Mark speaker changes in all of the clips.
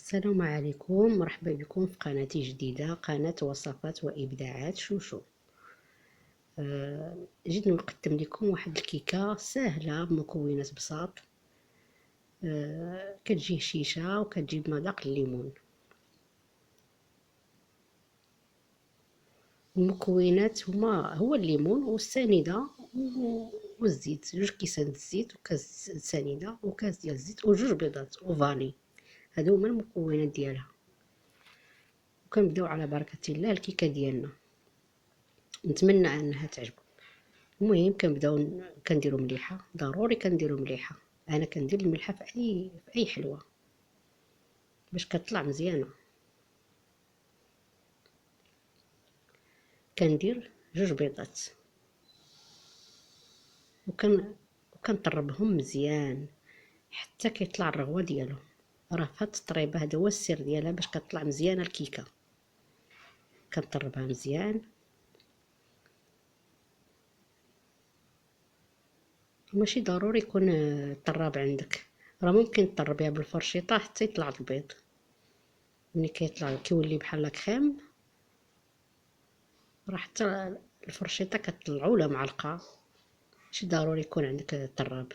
Speaker 1: السلام عليكم، مرحبا بكم في قناتي جديدة، قناة وصفات وإبداعات شوشو. جيت نقدم لكم واحد الكيكة سهلة بمكونات بساط. كتجي هشيشة وكتجيب مذاق الليمون. المكونات هو الليمون والسنيدة والزيت، 2 كيسان الزيت وكاس سنيدة وكاس ديال الزيت و2 بيضات وفاني. هادو هما المكونات ديالها، وكنبداو على بركة الله الكيكة ديالنا. نتمنى انها تعجبكم. المهم كنديروا مليحه، ضروري كنديروا مليحه. انا كندير الملحه في اي حلوه باش كتطلع مزيانه. كندير 2 بيضات وكنطربهم مزيان حتى كيطلع الرغوه ديالهم. راه فهاد التطريبه هذا هو السر ديالها باش كتطلع مزيانه الكيكه. كنطربها مزيان. ماشي ضروري يكون الطراب عندك، راه ممكن تطربيها بالفرشيطه حتى يطلع البيض. ملي كيطلع كيولي بحال كريم، راه حتى الفرشيطه كتطلعو ولا معلقه. ماشي ضروري يكون عندك طراب.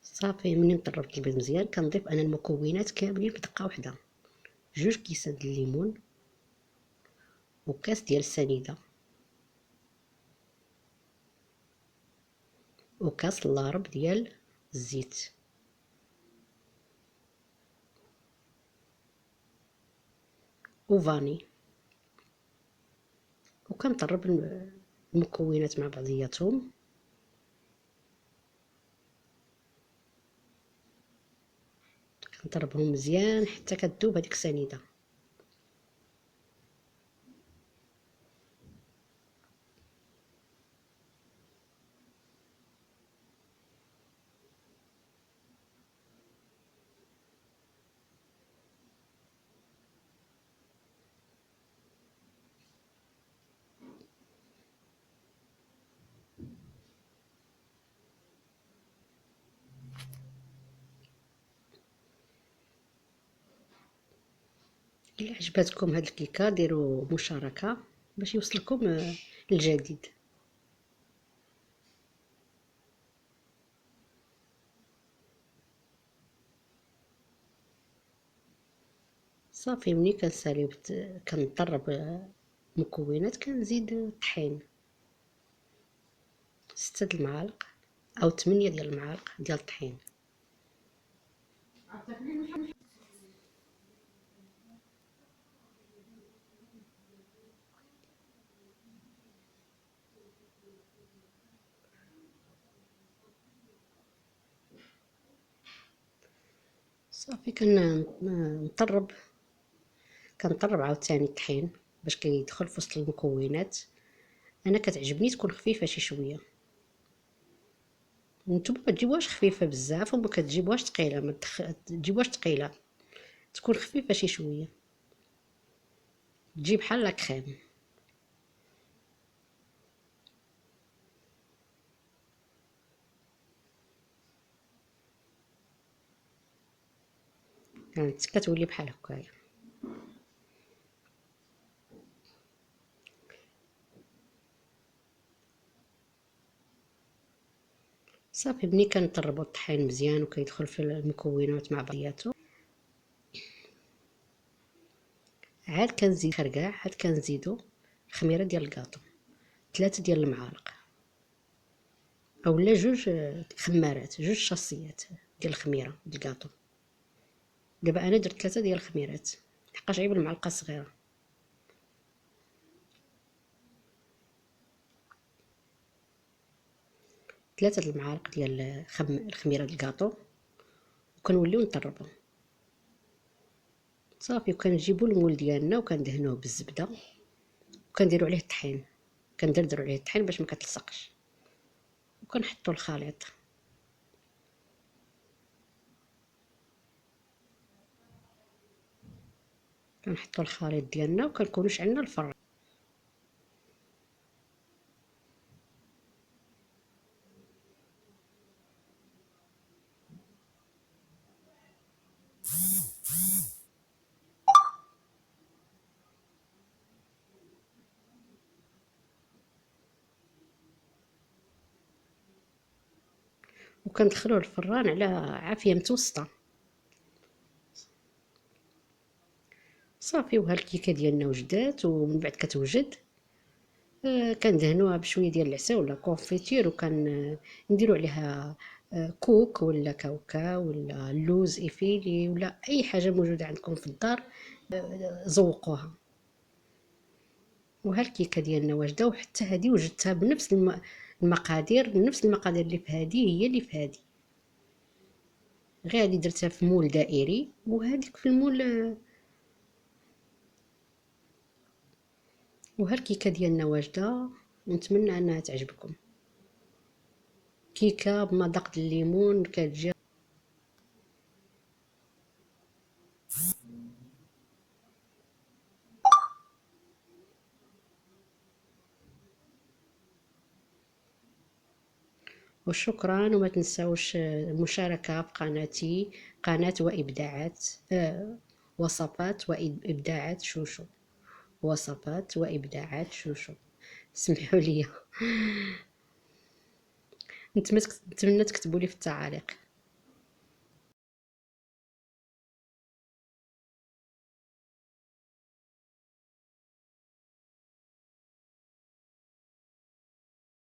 Speaker 1: صافي، مني طربت البيض مزيان كنضيف انا المكونات كاملين في دقه واحده. 2 كيسان ديال الليمون وكاس ديال السنيده وكاس اللارب ديال الزيت وفاني. وكنطرب المكونات مع بعضياتهم. كنطربهم مزيان حتى كتذوب هذيك السنيده. الا عجبتكم هاد الكيكه ديروا مشاركه باش يوصلكم الجديد. صافي، ملي كنساليو كنطرب مكونات كنزيد الطحين 6 المعالق او 8 ديال المعالق ديال الطحين. صافي كنطرب عاوتاني الطحين باش كيدخل في وسط المكونات. انا كتعجبني تكون خفيفه شي شويه. نتوما ما تجيبوهاش خفيفه بزاف وما كتجيبوهاش ثقيله، ما تجيبوهاش ثقيله، تكون خفيفه شي شويه، تجي بحال لا كريم. كانت كتولي بحال هكايا. صافي، ملي كنطربو الطحين مزيان وكيدخل في المكونات مع بعضياتو، عاد كنزيد كركاع، عاد كنزيدو خميره ديال الكاطو 3 ديال المعالق اولا 2 خمارات، 2 شاصيات ديال الخميره ديال الكاطو. دابا انا درت 3 ديال الخميرات لحقاش عيب المعلقه الصغيره. 3 المعالق ديال الخميره ديال الكاطو، وكنوليو نطربو صافي. وكنجيبو المول ديالنا وكندهنوه بالزبده، وكنديرو عليه الطحين، كندردرو عليه الطحين باش ما كتلصقش، وكنحطو الخليط. كنحطو الخليط ديالنا وكنكونو شعلنا الفران. وكندخلوه الفران على عافيه متوسطه صافي. وها الكيكه ديالنا وجدات. ومن بعد كتوجد كندهنوها بشويه ديال العسل ولا كونفيتير، نديرو عليها كوك ولا كاوكاو ولا اللوز ايفيلي ولا اي حاجه موجوده عندكم في الدار، زوقوها. وها الكيكه ديالنا واجده. وحتى هذه وجدتها بنفس المقادير، نفس المقادير اللي في هذه هي اللي في هذه، غير هذه درتها في مول دائري وهذيك في المول. وها الكيكه ديالنا واجده، ونتمنى انها تعجبكم. كيكه بمذاق الليمون كتجي. وشكرا. وما تنساوش المشاركه في قناتي، قناه وابداعات وصفات وابداعات شوشو، وصفات وابداعات شوشو. سمحوا لي. نتمنى تكتبوا لي في التعاليق.